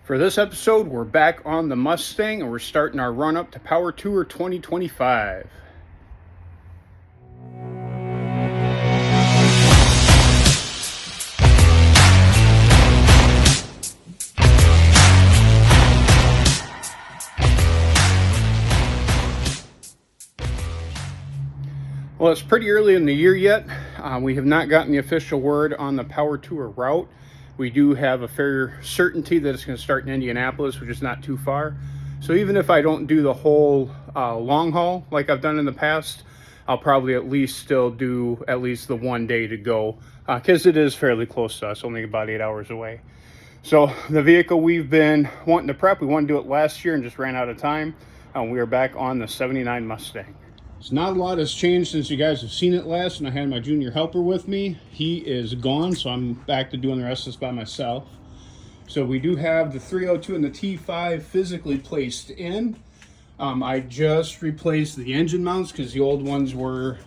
For this episode, we're back on the Mustang and we're starting our run up to Power Tour 2025. Well, it's pretty early in the year yet. We have not gotten the official word on the Power Tour route. We do have a fair certainty that it's going to start in Indianapolis, which is not too far. So even if I don't do the whole long haul like I've done in the past, I'll probably at least still do at least the 1 day to go, because it is fairly close to us, only about 8 hours away. So the vehicle we've been wanting to prep, we wanted to do it last year and just ran out of time. We are back on the 79 Mustang. So not a lot has changed since you guys have seen it last, and I had my junior helper with me. He is gone, so I'm back to doing the rest of this by myself. So we do have the 302 and the T5 physically placed in. I just replaced the engine mounts because the old ones were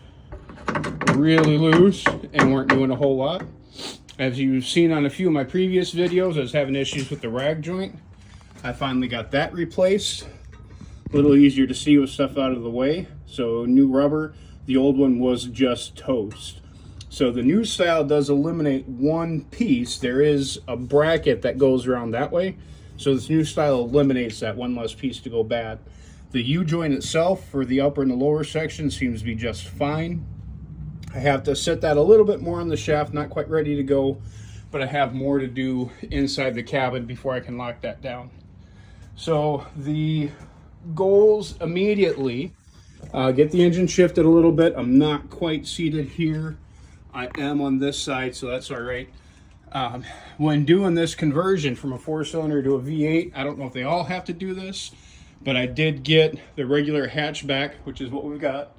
really loose and weren't doing a whole lot. As you've seen on a few of my previous videos, I was having issues with the rag joint. I finally got that replaced. A little easier to see with stuff out of the way. So new rubber, the old one was just toast. So the new style does eliminate one piece. There is a bracket that goes around that way. So this new style eliminates that one less piece to go bad. The U-joint itself for the upper and the lower section seems to be just fine. I have to set that a little bit more on the shaft, not quite ready to go, but I have more to do inside the cabin before I can lock that down. So the goals immediately, get the engine shifted a little bit. I'm not quite seated here. I am on this side, so that's all right. When doing this conversion from a 4-cylinder to a V8, I don't know if they all have to do this, but I did get the regular hatchback, which is what we've got,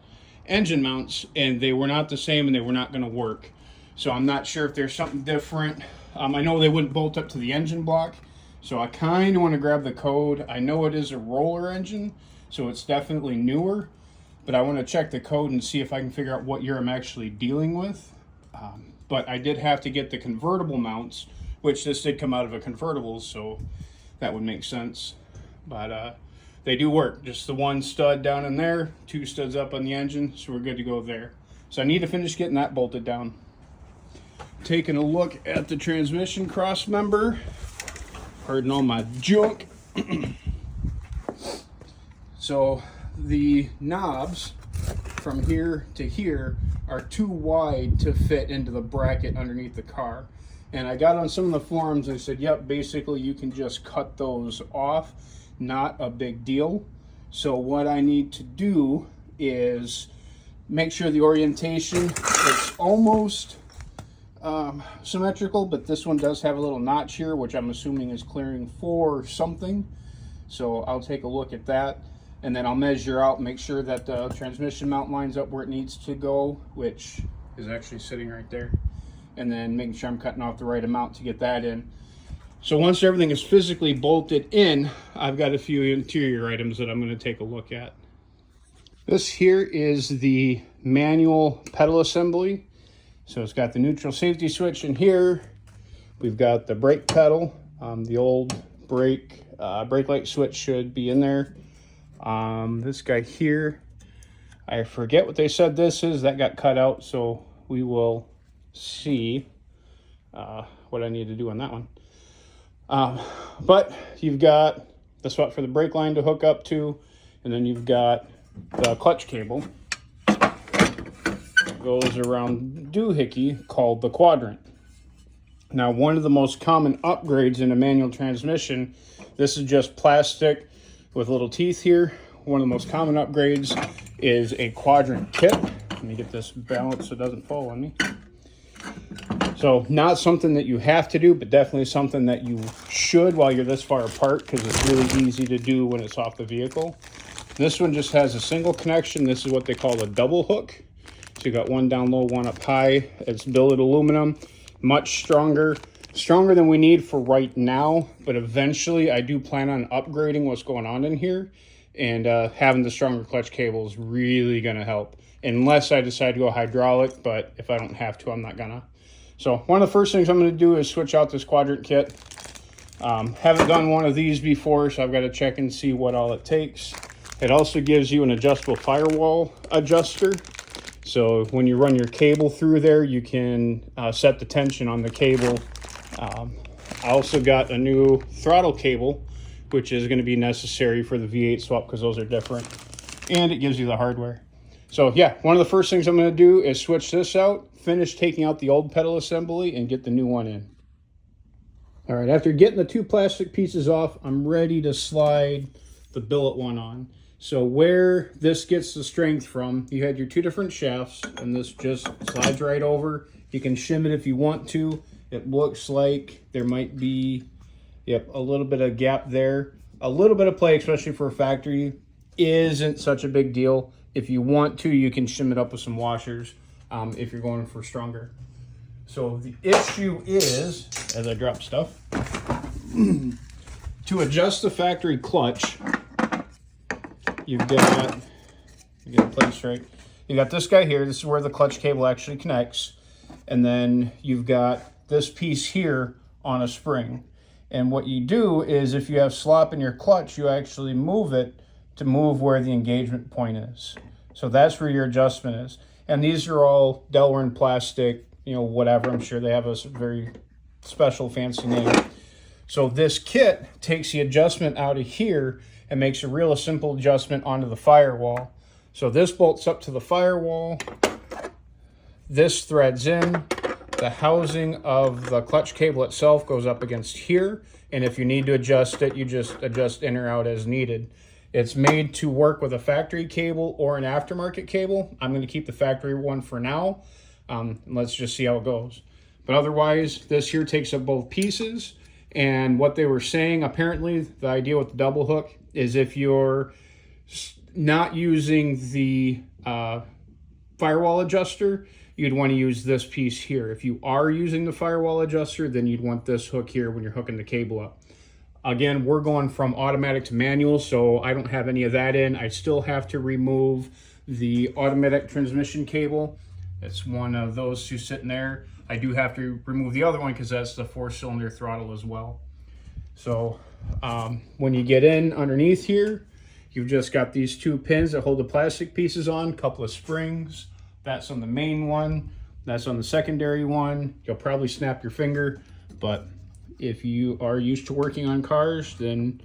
engine mounts, and they were not the same and they were not going to work. So I'm not sure if there's something different. I know they wouldn't bolt up to the engine block, so I kind of want to grab the code. I know it is a roller engine, so it's definitely newer, but I want to check the code and see if I can figure out what year I'm actually dealing with. But I did have to get the convertible mounts, which this did come out of a convertible, so that would make sense. But they do work. Just the one stud down in there, 2 studs up on the engine, so we're good to go there. So I need to finish getting that bolted down. Taking a look at the transmission cross member. Pardon all my junk. So the knobs from here to here are too wide to fit into the bracket underneath the car. And I got on some of the forums, they said, yep, basically you can just cut those off. Not a big deal. So what I need to do is make sure the orientation is almost symmetrical, but this one does have a little notch here, which I'm assuming is clearing for something. So I'll take a look at that, and then I'll measure out, make sure that the transmission mount lines up where it needs to go, which is actually sitting right there, and then making sure I'm cutting off the right amount to get that in. So once everything is physically bolted in, I've got a few interior items that I'm going to take a look at. This here is the manual pedal assembly. So it's got the neutral safety switch in here. We've got the brake pedal. The old brake light switch should be in there. This guy here, I forget what they said this is. That got cut out, so we will see what I need to do on that one. But you've got the spot for the brake line to hook up to, and then you've got the clutch cable. Goes around doohickey called the quadrant. Now, one of the most common upgrades in a manual transmission, this is just plastic with little teeth here. One of the most common upgrades is a quadrant kit. Let me get this balanced so it doesn't fall on me. So not something that you have to do, but definitely something that you should while you're this far apart, because it's really easy to do when it's off the vehicle. This one just has a single connection. This is what they call a double hook. So you got one down low, one up high. It's billet aluminum, much stronger than we need for right now, but eventually I do plan on upgrading what's going on in here, and having the stronger clutch cable is really gonna help, unless I decide to go hydraulic, but if I don't have to, I'm not gonna. So one of the first things I'm gonna do is switch out this quadrant kit. Haven't done one of these before, so I've got to check and see what all it takes. It also gives you an adjustable firewall adjuster. So when you run your cable through there, you can set the tension on the cable. I also got a new throttle cable, which is going to be necessary for the V8 swap because those are different. And it gives you the hardware. So yeah, one of the first things I'm going to do is switch this out, finish taking out the old pedal assembly, and get the new one in. All right, after getting the two plastic pieces off, I'm ready to slide the billet one on. So where this gets the strength from, you had your two different shafts, and this just slides right over. You can shim it if you want to. It looks like there might be, yep, a little bit of gap there. A little bit of play, especially for a factory, isn't such a big deal. If you want to, you can shim it up with some washers if you're going for stronger. So the issue is, as I drop stuff, to adjust the factory clutch, you've got, you get it placed right. You got this guy here. This is where the clutch cable actually connects. And then you've got this piece here on a spring. And what you do is if you have slop in your clutch, you actually move it to move where the engagement point is. So that's where your adjustment is. And these are all Delrin plastic, you know, whatever. I'm sure they have a very special fancy name. So this kit takes the adjustment out of here and makes a real simple adjustment onto the firewall. So this bolts up to the firewall. This threads in. The housing of the clutch cable itself goes up against here. And if you need to adjust it, you just adjust in or out as needed. It's made to work with a factory cable or an aftermarket cable. I'm going to keep the factory one for now. Let's just see how it goes. But otherwise, this here takes up both pieces. And what they were saying, apparently, the idea with the double hook is if you're not using the firewall adjuster, you'd want to use this piece here. If you are using the firewall adjuster, then you'd want this hook here when you're hooking the cable up. Again, we're going from automatic to manual, so I don't have any of that in. I still have to remove the automatic transmission cable. It's one of those two sitting there. I do have to remove the other one because that's the 4-cylinder throttle as well. So when you get in underneath here, you've just got these two pins that hold the plastic pieces on, a couple of springs. That's on the main one. That's on the secondary one. You'll probably snap your finger, but if you are used to working on cars, then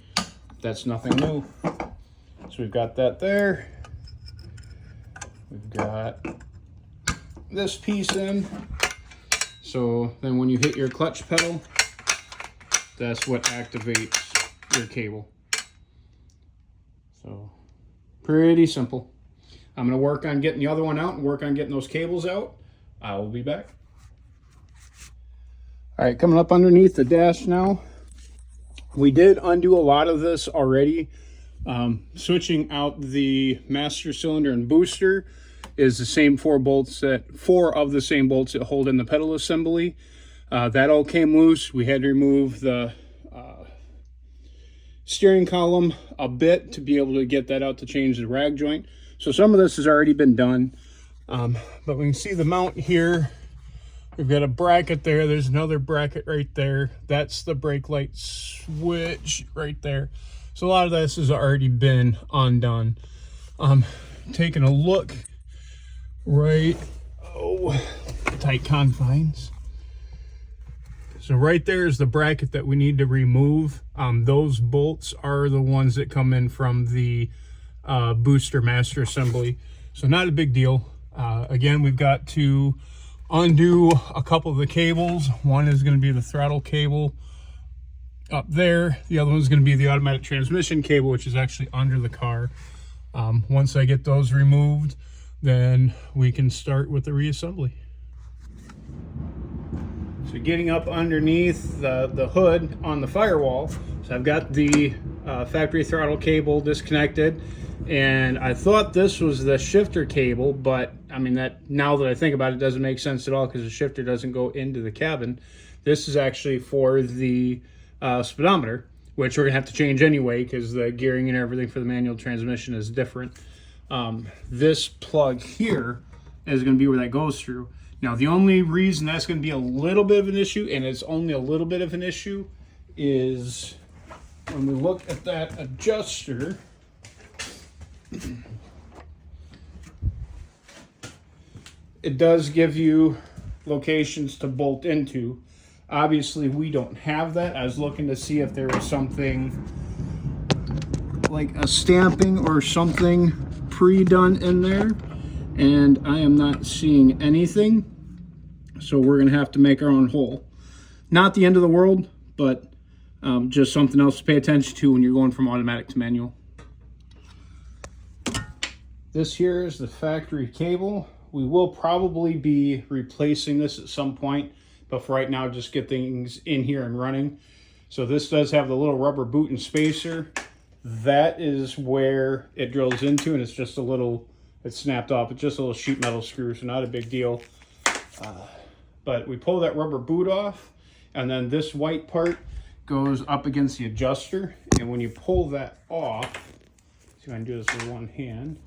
that's nothing new. So we've got that there. We've got this piece in. So then when you hit your clutch pedal, that's what activates your cable. So pretty simple. I'm going to work on getting the other one out and work on getting those cables out. I will be back. All right, coming up underneath the dash now. We did undo a lot of this already. Switching out the master cylinder and booster is the same four of the same bolts that hold in the pedal assembly. That all came loose. We had to remove the steering column a bit to be able to get that out to change the rag joint. So some of this has already been done. But we can see the mount here. We've got a bracket there. There's another bracket right there. That's the brake light switch right there. So a lot of this has already been undone. Taking a look right, tight confines. So right there is the bracket that we need to remove. Those bolts are the ones that come in from the booster master assembly. So not a big deal. Again, we've got to undo a couple of the cables. One is going to be the throttle cable up there. The other one's going to be the automatic transmission cable, which is actually under the car. Once I get those removed, then we can start with the reassembly. So getting up underneath the hood on the firewall, so I've got the factory throttle cable disconnected, and I thought this was the shifter cable, but I mean, that now that I think about it, doesn't make sense at all because the shifter doesn't go into the cabin. This is actually for the speedometer, which we're gonna have to change anyway because the gearing and everything for the manual transmission is different. This plug here is gonna be where that goes through. Now, the only reason that's gonna be a little bit of an issue, and it's only a little bit of an issue, is when we look at that adjuster, it does give you locations to bolt into. Obviously, we don't have that. I was looking to see if there was something like a stamping or something pre-done in there, and I am not seeing anything. So we're gonna have to make our own hole. Not the end of the world, but just something else to pay attention to when you're going from automatic to manual. This here is the factory cable. We will probably be replacing this at some point, but for right now, just get things in here and running. So this does have the little rubber boot and spacer. That is where it drills into, and it's just a little, it's snapped off. It's just a little sheet metal screw, so not a big deal. But we pull that rubber boot off, and then this white part goes up against the adjuster. And when you pull that off, see if I can do this with one hand.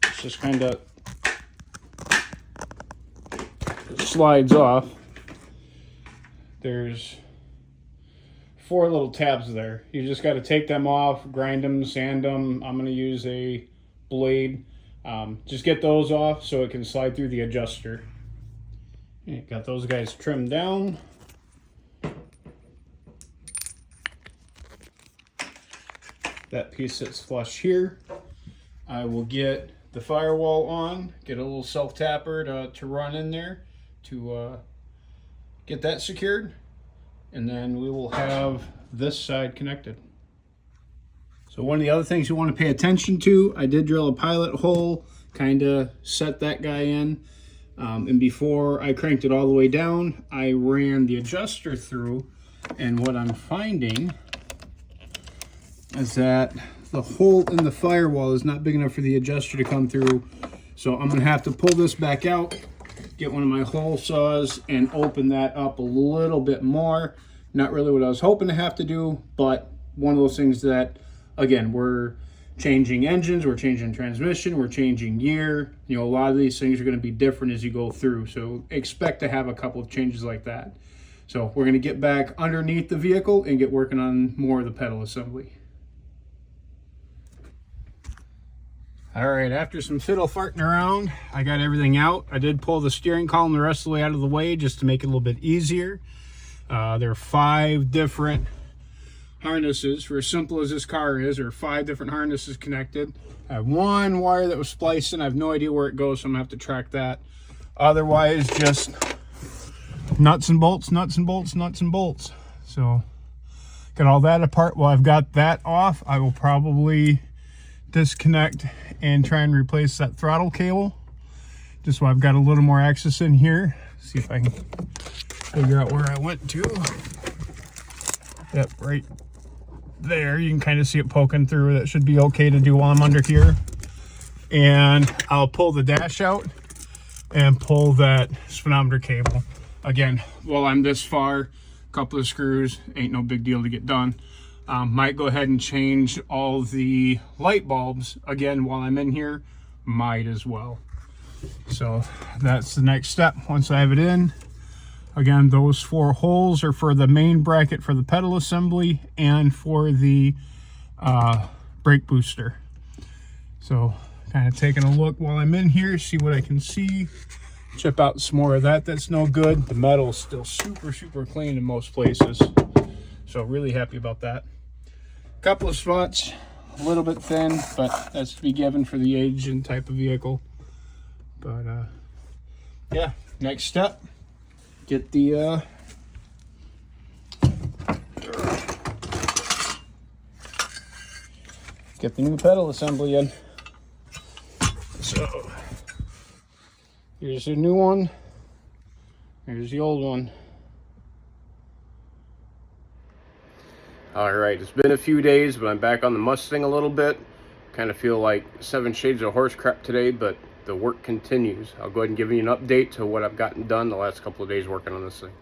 It's just kind of slides off. There's 4 little tabs there. You just got to take them off, grind them, sand them. I'm going to use a blade. Just get those off so it can slide through the adjuster. Okay, got those guys trimmed down. That piece sits flush here. I will get the firewall on, get a little self-tapper to run in there to get that secured, and then we will have this side connected. So one of the other things you want to pay attention to, I did drill a pilot hole, kind of set that guy in, and before I cranked it all the way down, I ran the adjuster through, and what I'm finding is that the hole in the firewall is not big enough for the adjuster to come through. So I'm gonna have to pull this back out, get one of my hole saws and open that up a little bit more. Not really what I was hoping to have to do, but one of those things that, again, we're changing engines, we're changing transmission, we're changing gear. You know, a lot of these things are gonna be different as you go through. So expect to have a couple of changes like that. So we're gonna get back underneath the vehicle and get working on more of the pedal assembly. All right, after some fiddle farting around, I got everything out. I did pull the steering column the rest of the way out of the way just to make it a little bit easier. There are 5 different harnesses. For as simple as this car is, there are 5 different harnesses connected. I have 1 wire that was spliced in. I have no idea where it goes, so I'm gonna have to track that. Otherwise, just nuts and bolts, nuts and bolts, nuts and bolts. So, got all that apart. While I've got that off, I will probably disconnect and try and replace that throttle cable, just so I've got a little more access in here. See if I can figure out where I went to. Yep, right there. You can kind of see it poking through. That should be okay to do while I'm under here. And I'll pull the dash out and pull that speedometer cable. Again, while I'm this far, a couple of screws, ain't no big deal to get done. Might go ahead and change all the light bulbs again while I'm in here, might as well. So that's the next step. Once I have it in, again, those 4 holes are for the main bracket for the pedal assembly and for the brake booster. So kind of taking a look while I'm in here, see what I can see, chip out some more of that. That's no good. The metal's still super clean in most places, so really happy about that. Couple of spots, a little bit thin, but that's to be given for the age and type of vehicle. But yeah, next step, get the new pedal assembly in. So here's the new one, here's the old one. All right, it's been a few days, but I'm back on the Mustang a little bit. Kind of feel like 7 shades of horse crap today, but the work continues. I'll go ahead and give you an update to what I've gotten done the last couple of days working on this thing.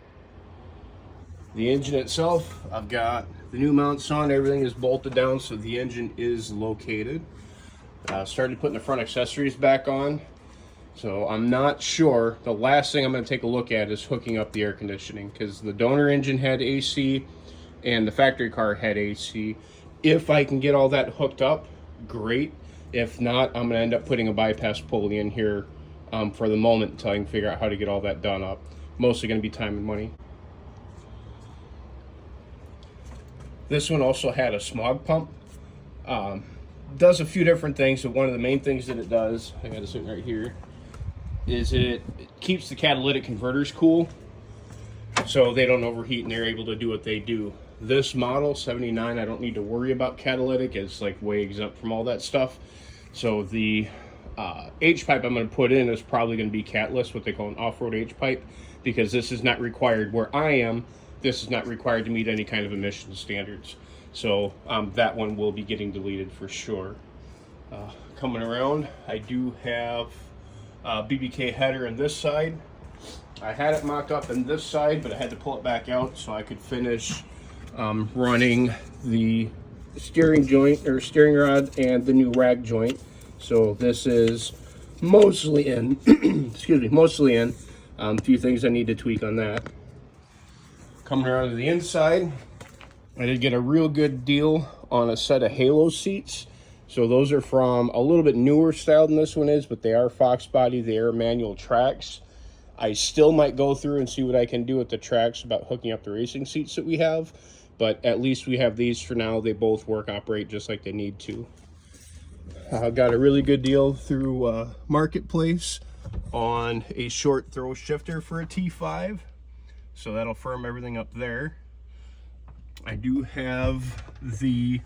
The engine itself, I've got the new mounts on. Everything is bolted down, so the engine is located. Started putting the front accessories back on. So I'm not sure. The last thing I'm going to take a look at is hooking up the air conditioning, because the donor engine had AC. and the factory car had AC. If I can get all that hooked up, great. If not, I'm gonna end up putting a bypass pulley in here for the moment until I can figure out how to get all that done up. Mostly gonna be time and money. This one also had a smog pump. Does a few different things, but one of the main things that it does, I got it sitting right here, is it keeps the catalytic converters cool so they don't overheat and they're able to do what they do. This model, 79, I don't need to worry about catalytic. It's like way exempt from all that stuff. So the H-pipe I'm going to put in is probably going to be catless, what they call an off-road H-pipe, because this is not required where I am. This is not required to meet any kind of emission standards. So that one will be getting deleted for sure. Coming around, I do have a BBK header on this side. I had it mocked up on this side, but I had to pull it back out so I could finish running the steering joint or steering rod and the new rag joint. So this is mostly in, excuse me, mostly in. A few things I need to tweak on that. Coming around to the inside, I did get a real good deal on a set of Halo seats. So those are from a little bit newer style than this one is, but they are Fox body, they are manual tracks. I still might go through and see what I can do with the tracks about hooking up the racing seats that we have, but at least we have these for now. They both work, operate just like they need to. I got a really good deal through Marketplace on a short throw shifter for a T5. So that'll firm everything up there. I do have the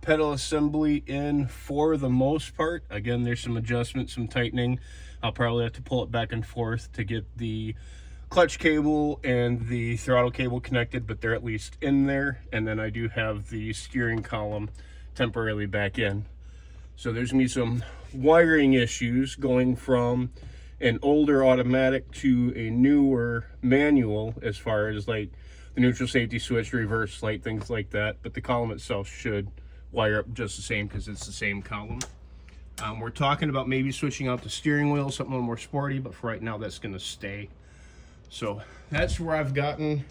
pedal assembly in for the most part. Again, there's some adjustments, some tightening. I'll probably have to pull it back and forth to get the clutch cable and the throttle cable connected, but they're at least in there. And then I do have the steering column temporarily back in. So there's gonna be some wiring issues going from an older automatic to a newer manual as far as like the neutral safety switch, reverse light, things like that. But the column itself should wire up just the same because it's the same column. We're talking about maybe switching out the steering wheel, something a little more sporty, but for right now that's gonna stay. So that's where I've gotten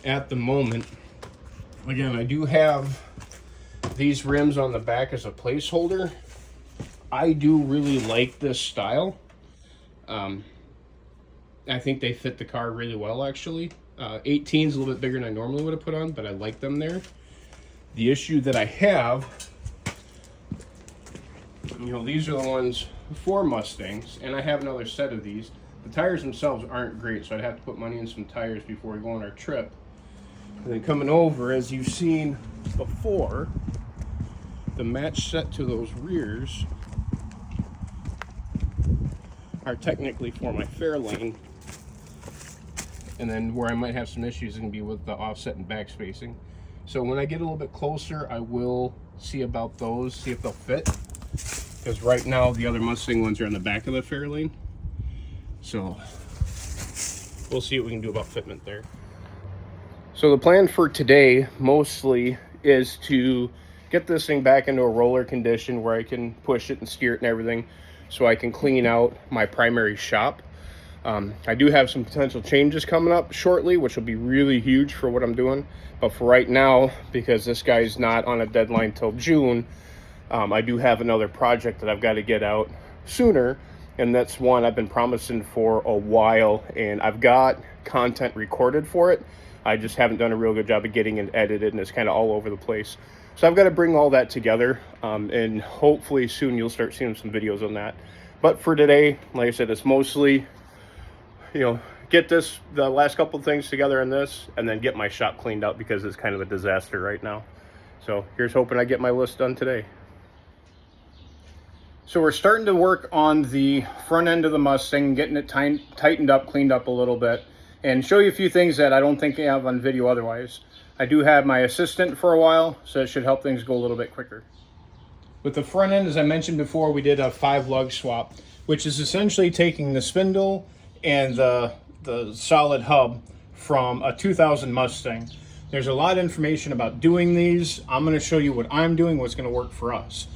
at the moment. Again, I do have these rims on the back as a placeholder. I do really like this style. I think they fit the car really well, actually. 18 is a little bit bigger than I normally would have put on, but I like them there. The issue that I have, you know, these are the ones for Mustangs, and I have another set of these. The tires themselves aren't great, so I'd have to put money in some tires before we go on our trip. And then coming over, as you've seen before, the match set to those rears are technically for my Fairlane. And then where I might have some issues is going to be with the offset and back spacing. So when I get a little bit closer, I will see about those, see if they'll fit. Because right now the other Mustang ones are on the back of the Fairlane. So we'll see what we can do about fitment there. So the plan for today mostly is to get this thing back into a roller condition where I can push it and steer it and everything, so I can clean out my primary shop. I do have some potential changes coming up shortly, which will be really huge for what I'm doing. But for right now, because this guy's not on a deadline till June, I do have another project that I've got to get out sooner. And that's one I've been promising for a while. And I've got content recorded for it. I just haven't done a real good job of getting it edited, and it's kind of all over the place. So I've got to bring all that together. And hopefully soon you'll start seeing some videos on that. But for today, like I said, it's mostly, you know, get the last couple of things together in this, and then get my shop cleaned out because it's kind of a disaster right now. So here's hoping I get my list done today. So we're starting to work on the front end of the Mustang, getting it tightened up, cleaned up a little bit, and show you a few things that I don't think I have on video otherwise. I do have my assistant for a while, so it should help things go a little bit quicker. With the front end, as I mentioned before, we did a 5-lug swap, which is essentially taking the spindle and the solid hub from a 2000 Mustang. There's a lot of information about doing these. I'm going to show you what I'm doing, what's going to work for us.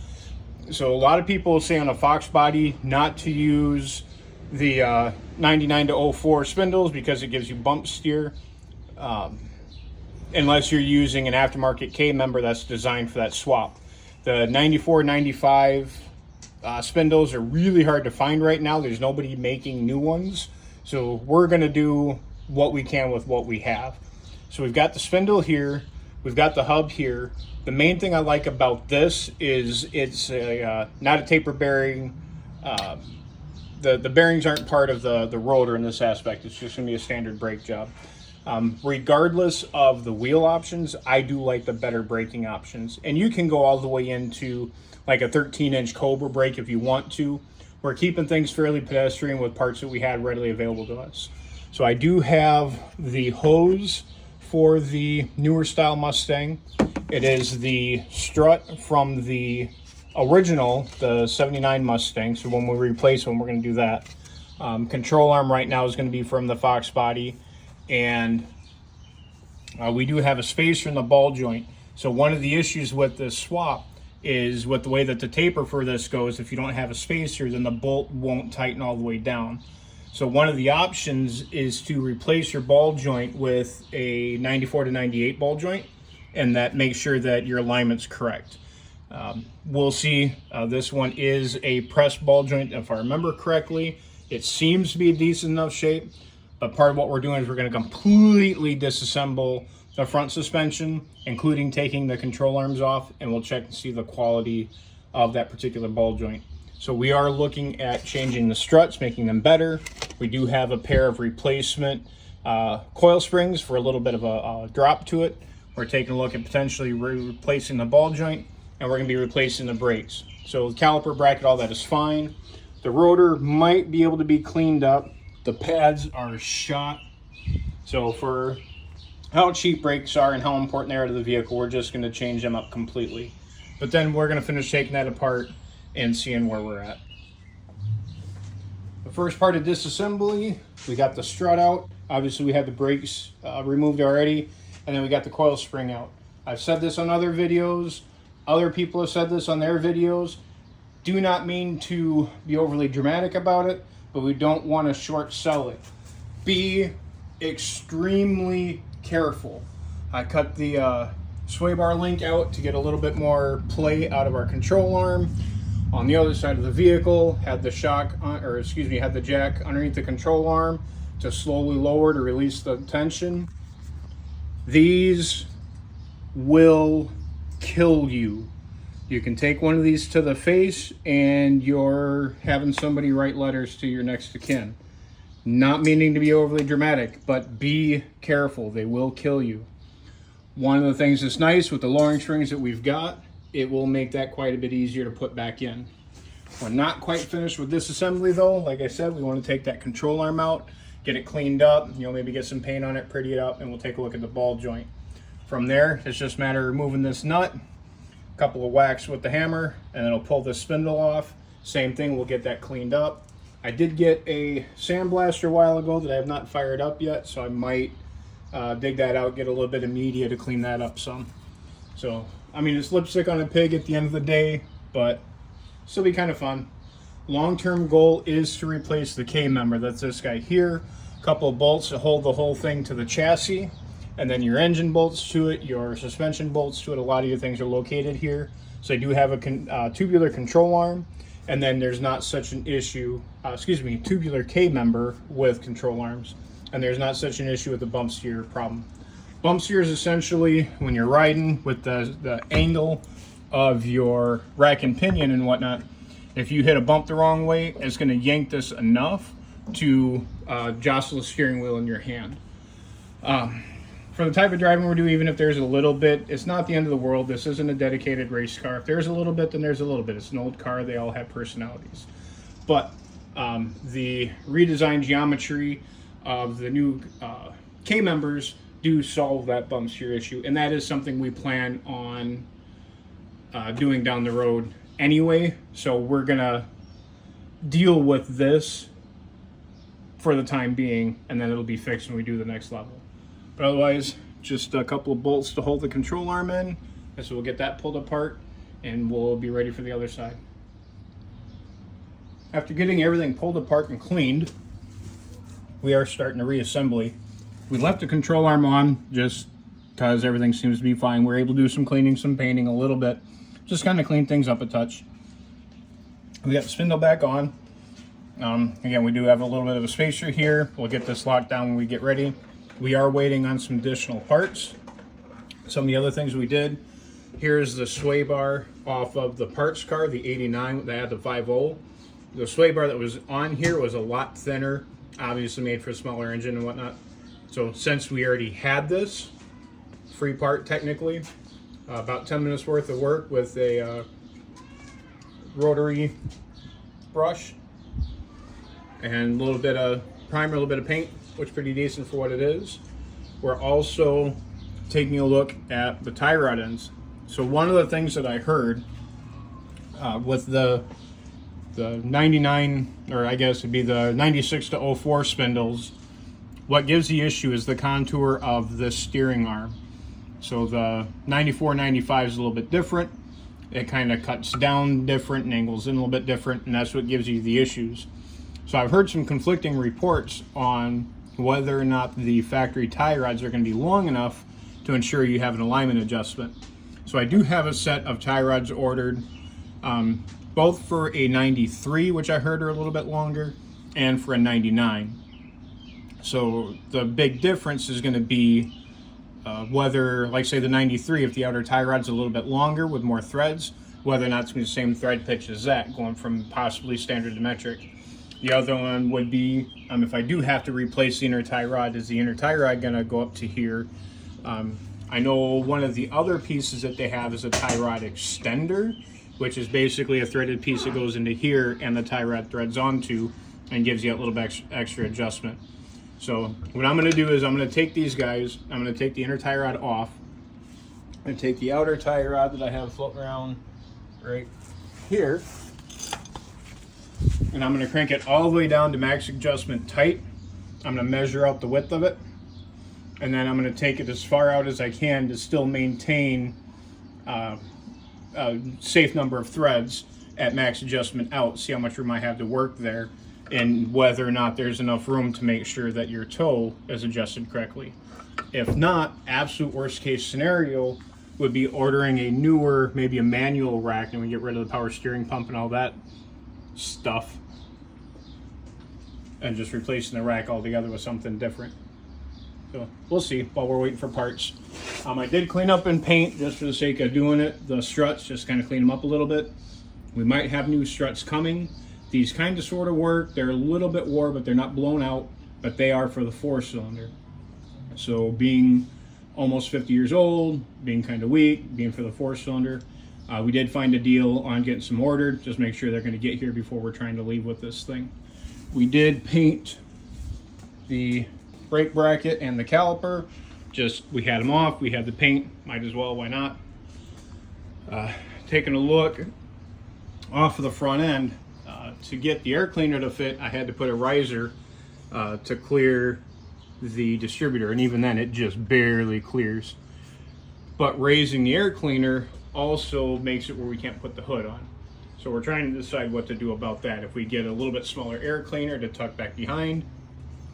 So a lot of people say on a Fox body not to use the 99 to 04 spindles because it gives you bump steer. unless you're using an aftermarket K member that's designed for that swap. The 94, 95 spindles are really hard to find right now. There's nobody making new ones. So we're gonna do what we can with what we have. So we've got the spindle here, we've got the hub here. The main thing I like about this is it's not a taper bearing. The bearings aren't part of the rotor in this aspect. It's just gonna be a standard brake job. Regardless of the wheel options, I do like the better braking options. And you can go all the way into like a 13-inch Cobra brake if you want to. We're keeping things fairly pedestrian with parts that we had readily available to us. So I do have the hose for the newer style Mustang. It is the strut from the original, the 79 Mustang. So when we replace them, we're gonna do that. Control arm right now is gonna be from the Fox body. And we do have a spacer in the ball joint. So one of the issues with this swap is with the way that the taper for this goes, if you don't have a spacer, then the bolt won't tighten all the way down. So one of the options is to replace your ball joint with a 94 to 98 ball joint, and that makes sure that your alignment's correct. We'll see. This one is a pressed ball joint, if I remember correctly. It seems to be a decent enough shape. But part of what we're doing is we're going to completely disassemble the front suspension, including taking the control arms off, and we'll check to see the quality of that particular ball joint. So we are looking at changing the struts, making them better. We do have a pair of replacement coil springs for a little bit of a drop to it. We're taking a look at potentially replacing the ball joint, and we're going to be replacing the brakes. So the caliper bracket, all that is fine. The rotor might be able to be cleaned up. The pads are shot. So for how cheap brakes are and how important they are to the vehicle, we're just going to change them up completely. But then we're going to finish taking that apart and seeing where we're at. The first part of disassembly, we got the strut out. Obviously we had the brakes removed already, and then we got the coil spring out. I've said this on other videos. Other people have said this on their videos. Do not mean to be overly dramatic about it, but we don't want to short sell it. Be extremely careful. I cut the sway bar link out to get a little bit more play out of our control arm. On the other side of the vehicle, had the had the jack underneath the control arm to slowly lower to release the tension. These will kill you. You can take one of these to the face and you're having somebody write letters to your next of kin. Not meaning to be overly dramatic, but be careful. They will kill you. One of the things that's nice with the lowering springs that we've got, it will make that quite a bit easier to put back in. We're not quite finished with this assembly though. Like I said, we want to take that control arm out, get it cleaned up, maybe get some paint on it, pretty it up, and we'll take a look at the ball joint. From there, it's just a matter of removing this nut, couple of whacks with the hammer, and it'll pull this spindle off. Same thing, we'll get that cleaned up. I did get a sandblaster a while ago that I have not fired up yet, so I might dig that out, get a little bit of media to clean that up some. So, I mean, it's lipstick on a pig at the end of the day, but still be kind of fun. Long-term goal is to replace the K member. That's this guy here. A couple of bolts to hold the whole thing to the chassis, and then your engine bolts to it, your suspension bolts to it. A lot of your things are located here. So I do have a tubular control arm, and then there's not such an issue, tubular K member with control arms, and there's not such an issue with the bump steer problem. Bump steer is essentially when you're riding with the angle of your rack and pinion and whatnot. If you hit a bump the wrong way, it's going to yank this enough to jostle the steering wheel in your hand. For the type of driving we're doing, even if there's a little bit, it's not the end of the world. This isn't a dedicated race car. If there's a little bit, then there's a little bit. It's an old car. They all have personalities. But the redesigned geometry of the new K members do solve that bump steer issue. And that is something we plan on doing down the road anyway. So we're going to deal with this for the time being, and then it'll be fixed when we do the next level. But otherwise, just a couple of bolts to hold the control arm in, and so we'll get that pulled apart and we'll be ready for the other side. After getting everything pulled apart and cleaned, we are starting the reassembly. We left the control arm on just because everything seems to be fine. We're able to do some cleaning, some painting a little bit, just kind of clean things up a touch. We got the spindle back on. Again, we do have a little bit of a spacer here. We'll get this locked down when we get ready. We are waiting on some additional parts. Some of the other things we did, here's the sway bar off of the parts car, the 89 that had the 5.0. The sway bar that was on here was a lot thinner, obviously made for a smaller engine and whatnot. So since we already had this free part technically, about 10 minutes worth of work with a rotary brush and a little bit of primer, a little bit of paint, which is pretty decent for what it is. We're also taking a look at the tie rod ends. So one of the things that I heard with the 99, or I guess it'd be the 96 to 04 spindles, what gives the issue is the contour of the steering arm. So the 94, 95 is a little bit different. It kind of cuts down different and angles in a little bit different, and that's what gives you the issues. So I've heard some conflicting reports on whether or not the factory tie rods are going to be long enough to ensure you have an alignment adjustment. So I do have a set of tie rods ordered, both for a 93, which I heard are a little bit longer, and for a 99. So the big difference is going to be whether, like say the 93, if the outer tie rod's a little bit longer with more threads, whether or not it's going to be the same thread pitch as that, going from possibly standard to metric. The other one would be, if I do have to replace the inner tie rod, is the inner tie rod going to go up to here? I know one of the other pieces that they have is a tie rod extender, which is basically a threaded piece that goes into here and the tie rod threads onto and gives you a little bit extra adjustment. So what I'm going to do is I'm going to take these guys, I'm going to take the inner tie rod off and take the outer tie rod that I have floating around right here, and I'm going to crank it all the way down to max adjustment tight. I'm going to measure out the width of it, and then I'm going to take it as far out as I can to still maintain a safe number of threads at max adjustment out, see how much room I have to work there, and whether or not there's enough room to make sure that your toe is adjusted correctly. If not, absolute worst case scenario would be ordering a newer, maybe a manual rack, and we get rid of the power steering pump and all that stuff, and just replacing the rack altogether with something different. So we'll see while we're waiting for parts. I did clean up and paint just for the sake of doing it. The struts, just kind of clean them up a little bit. We might have new struts coming. These kind of sort of work. They're a little bit wore, but they're not blown out, but they are for the 4-cylinder. So being almost 50 years old, being kind of weak, being for the 4-cylinder, we did find a deal on getting some ordered. Just make sure they're going to get here before we're trying to leave with this thing. We did paint the brake bracket and the caliper. Just, we had them off, we had the paint, might as well, why not? Taking a look off of the front end, to get the air cleaner to fit, I had to put a riser to clear the distributor, and even then it just barely clears. But raising the air cleaner also makes it where we can't put the hood on. So we're trying to decide what to do about that. If we get a little bit smaller air cleaner to tuck back behind,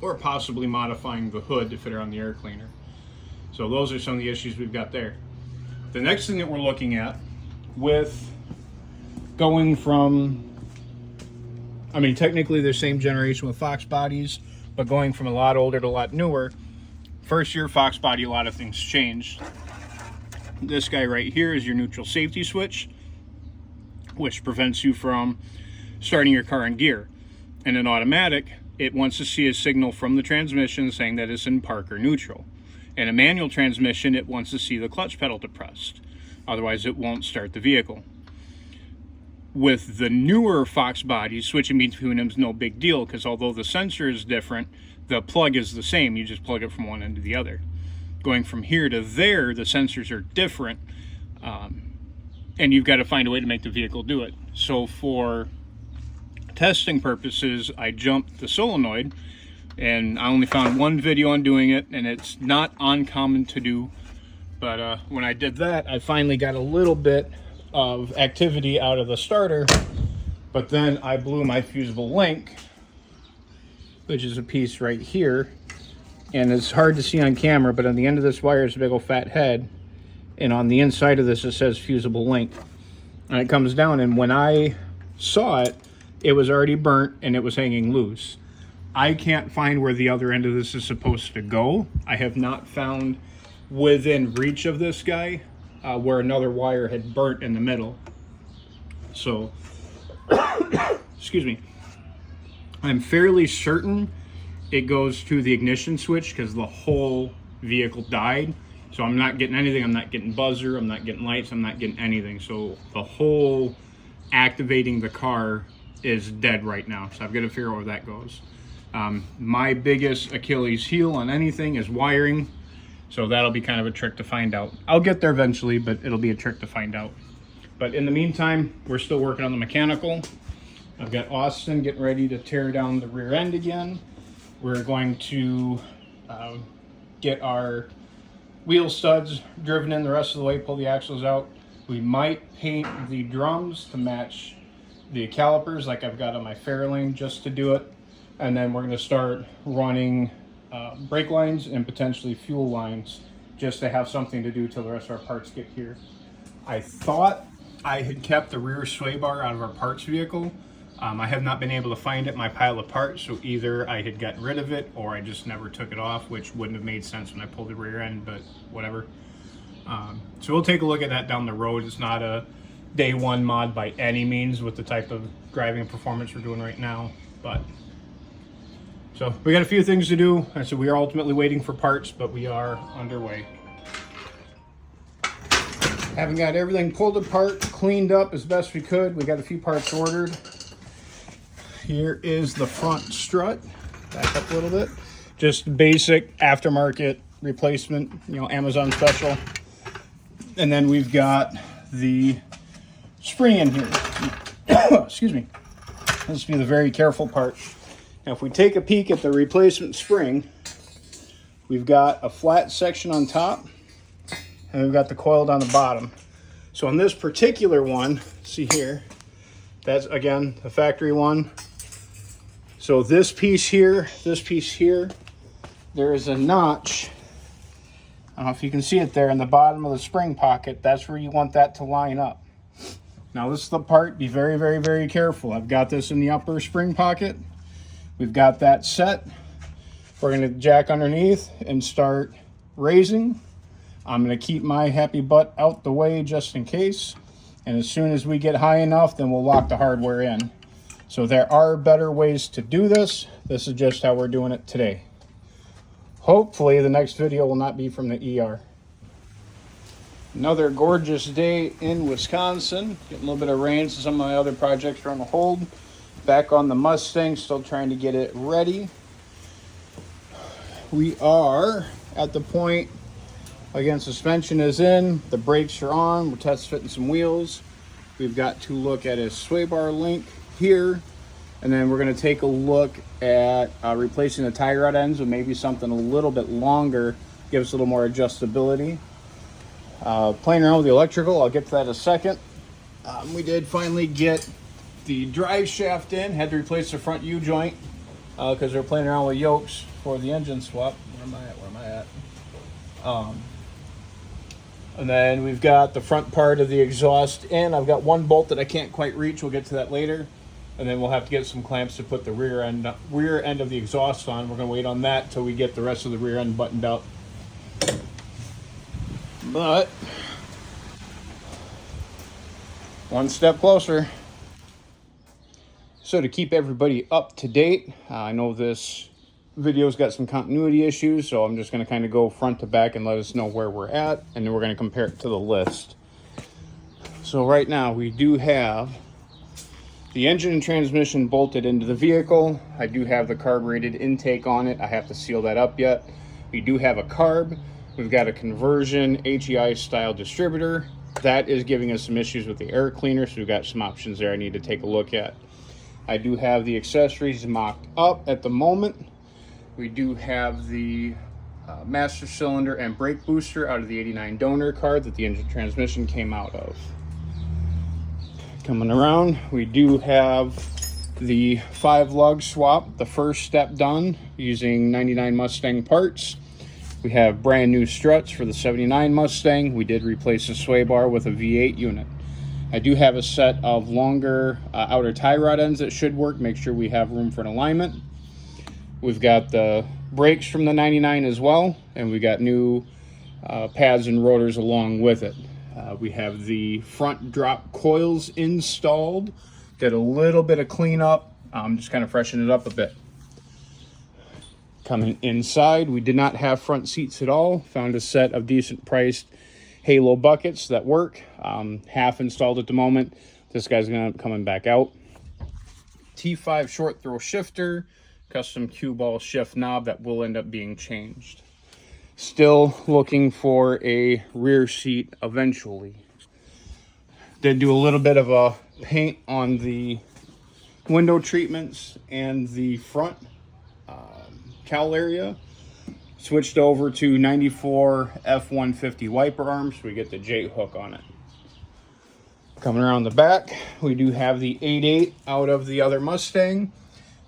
or possibly modifying the hood to fit around the air cleaner. So those are some of the issues we've got there. The next thing that we're looking at with going from, technically they're same generation with Fox bodies, but going from a lot older to a lot newer, first year Fox body, a lot of things changed. This guy right here is your neutral safety switch, which prevents you from starting your car in gear. In an automatic, it wants to see a signal from the transmission saying that it's in park or neutral. In a manual transmission, it wants to see the clutch pedal depressed. Otherwise, it won't start the vehicle. With the newer Fox bodies, switching between them is no big deal, because although the sensor is different, the plug is the same. You just plug it from one end to the other. Going from here to there, the sensors are different, and you've got to find a way to make the vehicle do it. So for testing purposes, I jumped the solenoid, and I only found one video on doing it, and it's not uncommon to do. But when I did that, I finally got a little bit of activity out of the starter, but then I blew my fusible link, which is a piece right here, and it's hard to see on camera, but on the end of this wire is a big old fat head, and on the inside of this it says fusible link. And it comes down, and when I saw it, it was already burnt and it was hanging loose. I can't find where the other end of this is supposed to go. I have not found within reach of this guy where another wire had burnt in the middle. So, excuse me. I'm fairly certain it goes to the ignition switch because the whole vehicle died. So I'm not getting anything. I'm not getting buzzer. I'm not getting lights. I'm not getting anything. So the whole activating the car is dead right now. So I've got to figure out where that goes. My biggest Achilles heel on anything is wiring. So that'll be kind of a trick to find out. I'll get there eventually, but it'll be a trick to find out. But in the meantime, we're still working on the mechanical. I've got Austin getting ready to tear down the rear end again. We're going to get our wheel studs driven in the rest of the way, pull the axles out. We might paint the drums to match the calipers like I've got on my Fairlane just to do it. And then we're going to start running brake lines and potentially fuel lines just to have something to do till the rest of our parts get here. I thought I had kept the rear sway bar out of our parts vehicle. I have not been able to find it in my pile of parts, so either I had gotten rid of it or I just never took it off, which wouldn't have made sense when I pulled the rear end, but whatever. So we'll take a look at that down the road. It's not a day one mod by any means with the type of driving performance we're doing right now, but so we got a few things to do, and so we are ultimately waiting for parts, but we are underway. Having got everything pulled apart, cleaned up as best we could. We got a few parts ordered. Here is the front strut. Back up a little bit. Just basic aftermarket replacement, you know, Amazon special. And then we've got the spring in here. Excuse me. This will be the very careful part. Now, if we take a peek at the replacement spring, we've got a flat section on top, and we've got the coil down the bottom. So on this particular one, see here, that's again the factory one. So this piece here, there is a notch. I don't know if you can see it there in the bottom of the spring pocket. That's where you want that to line up. Now this is the part, be very, very, very careful. I've got this in the upper spring pocket. We've got that set. We're gonna jack underneath and start raising. I'm gonna keep my happy butt out the way just in case. And as soon as we get high enough, then we'll lock the hardware in. So there are better ways to do this. This is just how we're doing it today. Hopefully the next video will not be from the ER. Another gorgeous day in Wisconsin. Getting a little bit of rain, so some of my other projects are on hold. Back on the Mustang, still trying to get it ready. We are at the point, again, suspension is in, the brakes are on, we're test fitting some wheels. We've got to look at a sway bar link here, and then we're going to take a look at replacing the tie rod ends with maybe something a little bit longer, give us a little more adjustability. Playing around with the electrical, I'll get to that in a second. We did finally get the drive shaft in, had to replace the front U-joint because they're playing around with yokes for the engine swap. Where am I at? And then we've got the front part of the exhaust in. I've got one bolt that I can't quite reach. We'll get to that later. And then we'll have to get some clamps to put the rear end of the exhaust on. We're going to wait on that till we get the rest of the rear end buttoned up. But one step closer. So to keep everybody up to date, I know this video's got some continuity issues, so I'm just going to kind of go front to back and let us know where we're at, and then we're going to compare it to the list. So right now we do have the engine and transmission bolted into the vehicle. I do have the carbureted intake on it. I have to seal that up yet. We do have a carb. We've got a conversion HEI style distributor. That is giving us some issues with the air cleaner, so we've got some options there I need to take a look at. I do have the accessories mocked up at the moment. We do have the master cylinder and brake booster out of the 89 donor card that the engine transmission came out of. Coming around, we do have the 5 lug swap, the first step done using 99 Mustang parts. We have brand new struts for the 79 Mustang. We did replace the sway bar with a V8 unit. I do have a set of longer outer tie rod ends that should work. Make sure we have room for an alignment. We've got the brakes from the 99 as well, and we got new pads and rotors along with it. We have the front drop coils installed. Did a little bit of cleanup, just kind of freshen it up a bit. Coming inside, we did not have front seats at all. Found a set of decent priced Halo buckets that work. Half installed at the moment. This guy's gonna end up coming back out. T5 short throw shifter, custom cue ball shift knob that will end up being changed. Still looking for a rear seat eventually. Did do a little bit of a paint on the window treatments and the front cowl area. Switched over to 94 F150 wiper arms, so we get the J hook on it. Coming around the back, we do have the 8.8 out of the other Mustang.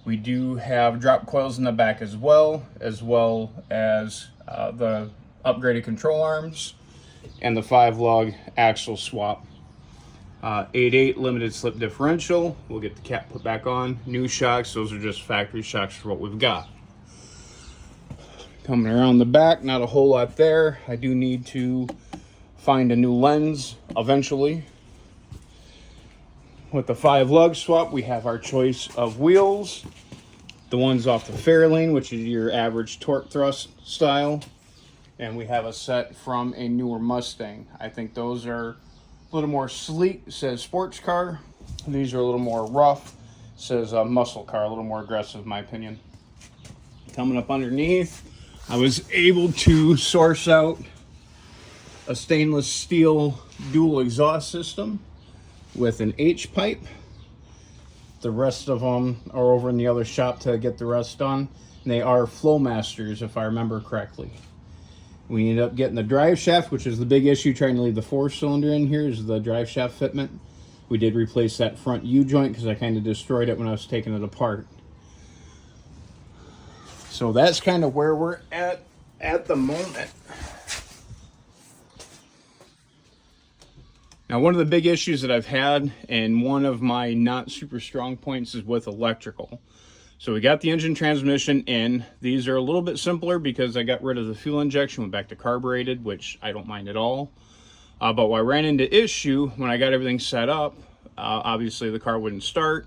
We do have drop coils in the back as well as the upgraded control arms and the 5 lug axle swap. 8.8 limited slip differential. We'll get the cap put back on. New shocks, those are just factory shocks for what we've got. Coming around the back, not a whole lot there. I do need to find a new lens eventually. With the 5 lug swap, we have our choice of wheels. The ones off the Fairlane, which is your average torque thrust style. And we have a set from a newer Mustang. I think those are a little more sleek, it says sports car. These are a little more rough, it says muscle car, a little more aggressive in my opinion. Coming up underneath, I was able to source out a stainless steel dual exhaust system with an H pipe. The rest of them are over in the other shop to get the rest done. And they are Flowmasters, if I remember correctly. We ended up getting the drive shaft, which is the big issue trying to leave the 4-cylinder in here, is the drive shaft fitment. We did replace that front U-joint because I kind of destroyed it when I was taking it apart. So that's kind of where we're at the moment. Now, one of the big issues that I've had, and one of my not super strong points, is with electrical. So we got the engine transmission in. These are a little bit simpler because I got rid of the fuel injection, went back to carbureted, which I don't mind at all. But what I ran into issue when I got everything set up, obviously the car wouldn't start.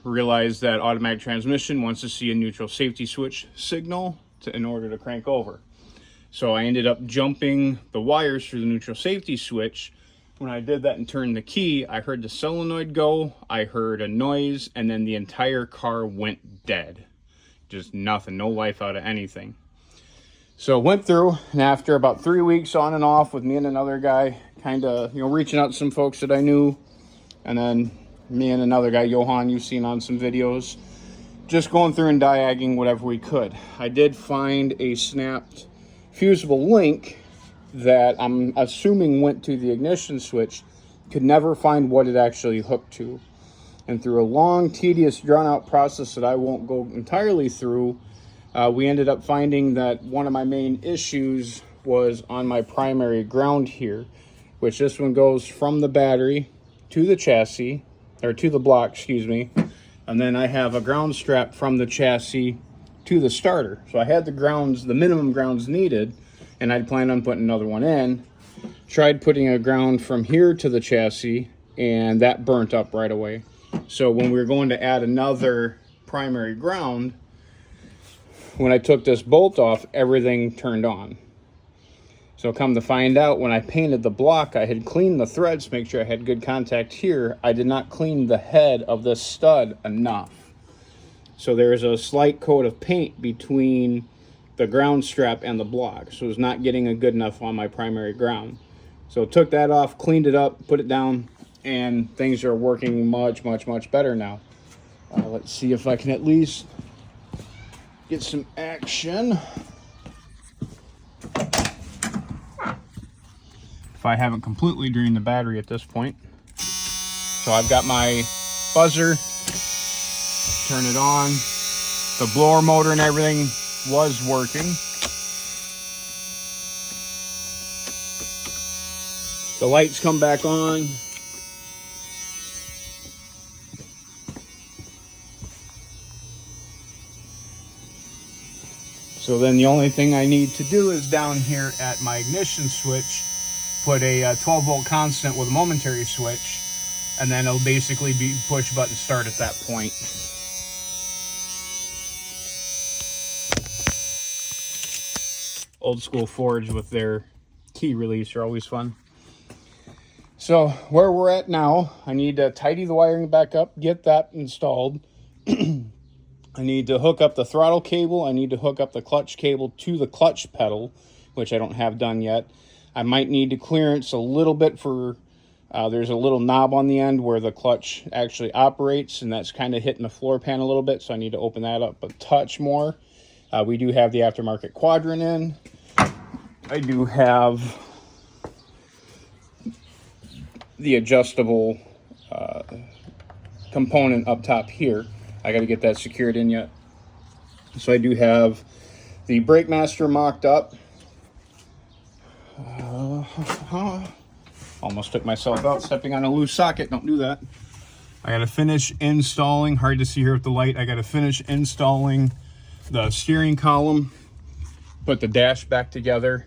Realized that automatic transmission wants to see a neutral safety switch signal in order to crank over. So I ended up jumping the wires through the neutral safety switch. When I did that and turned the key, I heard the solenoid go, I heard a noise, and then the entire car went dead. Just nothing, no life out of anything. So went through, and after about 3 weeks on and off with me and another guy, kind of, reaching out to some folks that I knew, and then me and another guy, Johan, you've seen on some videos, just going through and diagging whatever we could. I did find a snapped fusible link that I'm assuming went to the ignition switch. Could never find what it actually hooked to. And through a long, tedious, drawn-out process that I won't go entirely through, we ended up finding that one of my main issues was on my primary ground here, which this one goes from the battery to the chassis, or to the block, excuse me, and then I have a ground strap from the chassis to the starter. So I had the grounds, the minimum grounds needed, and I'd planned on putting another one in. Tried putting a ground from here to the chassis, and that burnt up right away. So when we were going to add another primary ground, when I took this bolt off, everything turned on. So come to find out, when I painted the block, I had cleaned the threads to make sure I had good contact here. I did not clean the head of this stud enough. So there's a slight coat of paint between the ground strap and the block. So it's not getting a good enough on my primary ground. So took that off, cleaned it up, put it down, and things are working much, much, much better now. Let's see if I can at least get some action. If I haven't completely drained the battery at this point. So I've got my buzzer turn it on. The blower motor and everything was working. The lights come back on. So then the only thing I need to do is down here at my ignition switch, put a 12-volt constant with a momentary switch, and then it'll basically be push button start at that point. Old school Fords with their key release are always fun. So where we're at now, I need to tidy the wiring back up, get that installed. I need to hook up the throttle cable. I need to hook up the clutch cable to the clutch pedal, which I don't have done yet. I might need to clearance a little bit for, there's a little knob on the end where the clutch actually operates, and that's kind of hitting the floor pan a little bit, so I need to open that up a touch more. We do have the aftermarket quadrant in. I do have the adjustable component up top here. I got to get that secured in yet. So I do have the brake master mocked up. Almost took myself out stepping on a loose socket. Don't do that. I got to finish installing, hard to see here with the light, I got to finish installing the steering column, put the dash back together.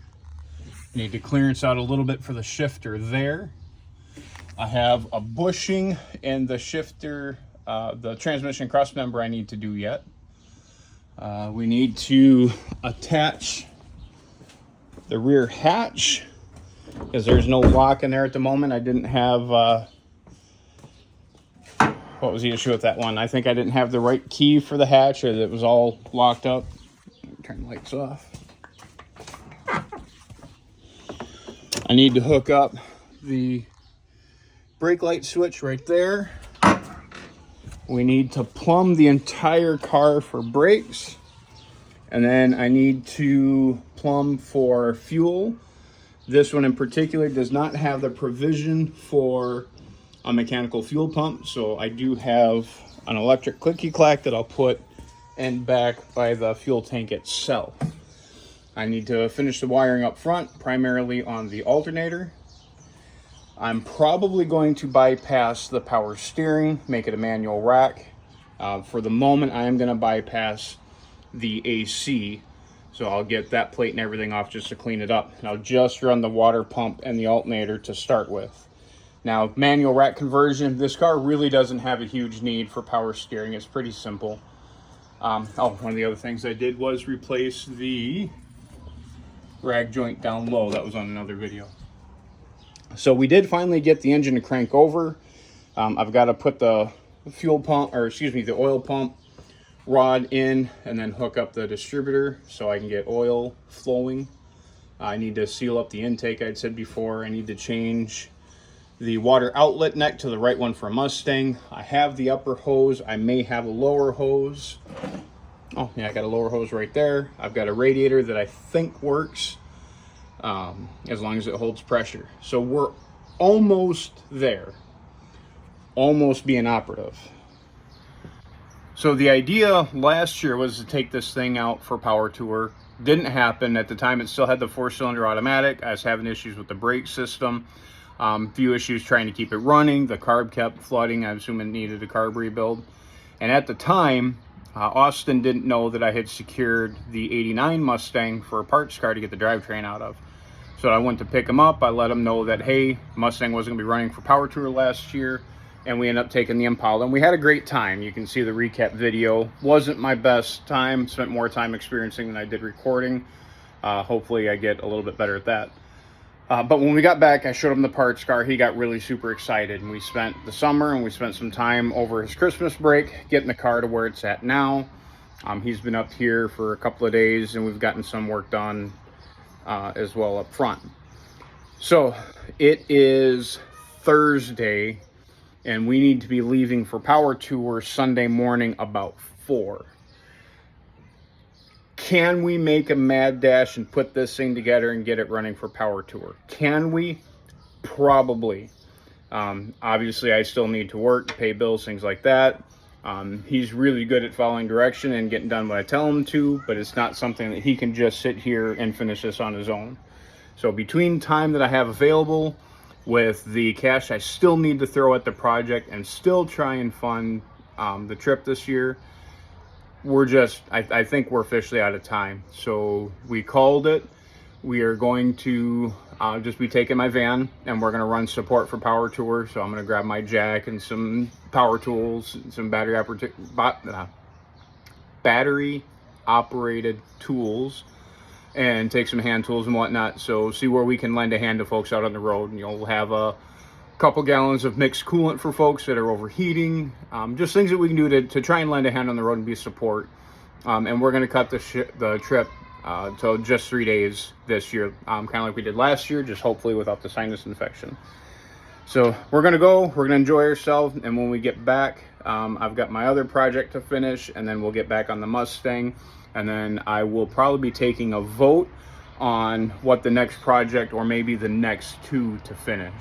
Need to clearance out a little bit for the shifter there. I have a bushing in the shifter, the transmission cross member I need to do yet. We need to attach the rear hatch because there's no lock in there at the moment. I didn't have, what was the issue with that one? I think I didn't have the right key for the hatch, or it was all locked up. Turn the lights off. I need to hook up the brake light switch right there. We need to plumb the entire car for brakes. And then I need to plumb for fuel. This one in particular does not have the provision for a mechanical fuel pump. So I do have an electric clicky clack that I'll put in back by the fuel tank itself. I need to finish the wiring up front, primarily on the alternator. I'm probably going to bypass the power steering, make it a manual rack. For the moment, I am going to bypass the AC. So I'll get that plate and everything off just to clean it up. And I'll just run the water pump and the alternator to start with. Now, manual rack conversion, this car really doesn't have a huge need for power steering. It's pretty simple. One of the other things I did was replace the rag joint down low. That was on another video. So we did finally get the engine to crank over. I've got to put the fuel pump, or excuse me, the oil pump rod in and then hook up the distributor so I can get oil flowing. I need to seal up the intake, I'd said before. I need to change the water outlet neck to the right one for a Mustang. I have the upper hose. I may have a lower hose. Oh yeah, I got a lower hose right there. I've got a radiator that I think works as long as it holds pressure. So we're almost there, almost being operative. So the idea last year was to take this thing out for power tour. Didn't happen. At the time, it still had the 4-cylinder automatic. I was having issues with the brake system. Few issues trying to keep it running. The carb kept flooding. I'm assuming it needed a carb rebuild. And at the time, Austin didn't know that I had secured the '89 Mustang for a parts car to get the drivetrain out of. So I went to pick him up. I let him know that, hey, Mustang wasn't going to be running for power tour last year. And we ended up taking the Impala. And we had a great time. You can see the recap video. Wasn't my best time. Spent more time experiencing than I did recording. Hopefully I get a little bit better at that. But when we got back, I showed him the parts car. He got really super excited. And we spent the summer and we spent some time over his Christmas break getting the car to where it's at now. He's been up here for a couple of days and we've gotten some work done as well up front. So it is Thursday and we need to be leaving for power tour Sunday morning about 4. Can we make a mad dash and put this thing together and get it running for power tour? Can we? Probably. Obviously, I still need to work, pay bills, things like that. He's really good at following direction and getting done what I tell him to, but it's not something that he can just sit here and finish this on his own. So between time that I have available with the cash I still need to throw at the project and still try and fund the trip this year, I think we're officially out of time. So we called it. We are going to just be taking my van, and we're going to run support for Power Tour. So I'm going to grab my jack and some power tools, and some battery operated tools, and take some hand tools and whatnot. So see where we can lend a hand to folks out on the road. And we'll have a couple gallons of mixed coolant for folks that are overheating. Just things that we can do to try and lend a hand on the road and be support. And we're going to cut the trip to just 3 days this year, kind of like we did last year, just hopefully without the sinus infection. So we're going to go, we're going to enjoy ourselves, and when we get back, I've got my other project to finish, and then we'll get back on the Mustang, and then I will probably be taking a vote on what the next project, or maybe the next two to finish.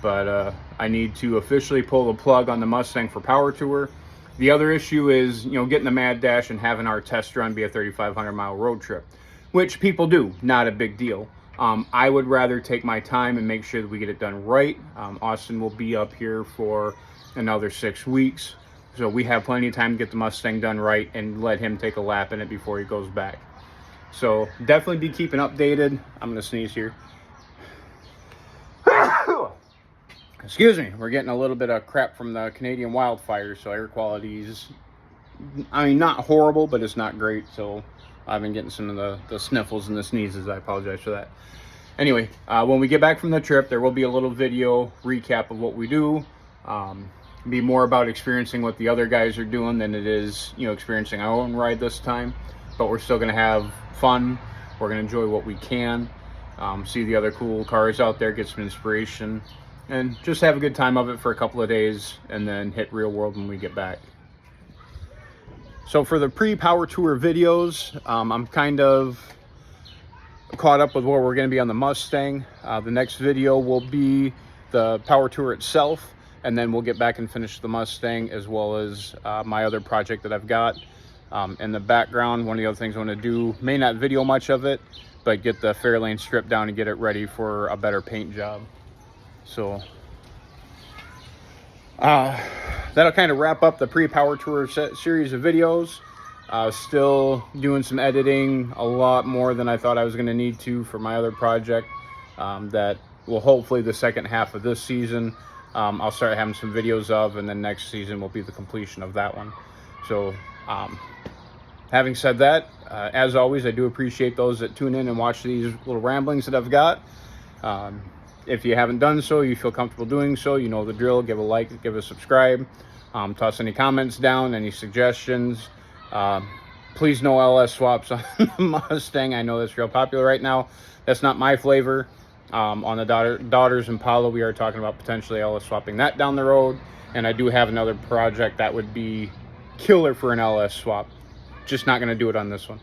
But I need to officially pull the plug on the Mustang for Power Tour. The other issue is, getting the Mad Dash and having our test run be a 3,500 mile road trip, which people do, not a big deal. I would rather take my time and make sure that we get it done right. Austin will be up here for another 6 weeks, so we have plenty of time to get the Mustang done right and let him take a lap in it before he goes back. So definitely be keeping updated. I'm gonna sneeze here. Excuse me, we're getting a little bit of crap from the Canadian wildfires, so air quality's, not horrible, but it's not great. So I've been getting some of the sniffles and the sneezes. I apologize for that. Anyway, when we get back from the trip, there will be a little video recap of what we do. Be more about experiencing what the other guys are doing than it is, experiencing our own ride this time. But we're still gonna have fun. We're gonna enjoy what we can, see the other cool cars out there, get some inspiration, and just have a good time of it for a couple of days, and then hit real world when we get back. So for the pre-Power Tour videos, I'm kind of caught up with where we're going to be on the Mustang. The next video will be the Power Tour itself, and then we'll get back and finish the Mustang, as well as my other project that I've got in the background. One of the other things I want to do, may not video much of it, but get the Fairlane stripped down and get it ready for a better paint job. So that'll kind of wrap up the pre-Power Tour series of videos. Still doing some editing, a lot more than I thought I was going to need to for my other project, that will hopefully the second half of this season I'll start having some videos of, and then next season will be the completion of that one. So having said that, as always, I do appreciate those that tune in and watch these little ramblings that I've got. If you haven't done so, you feel comfortable doing so, you know the drill. Give a like, give a subscribe, toss any comments down, any suggestions. Please no LS swaps on the Mustang. I know that's real popular right now. That's not my flavor. On the Daughters Impala, we are talking about potentially LS swapping that down the road, and I do have another project that would be killer for an LS swap. Just not going to do it on this one.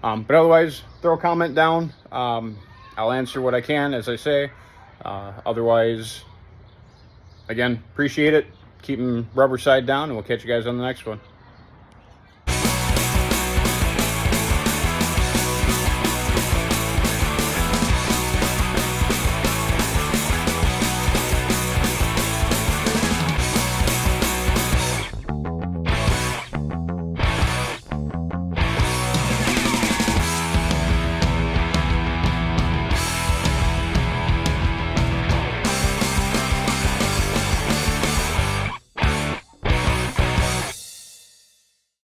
But otherwise, throw a comment down. I'll answer what I can, as I say. Otherwise, again, appreciate it. Keep them rubber side down, and we'll catch you guys on the next one.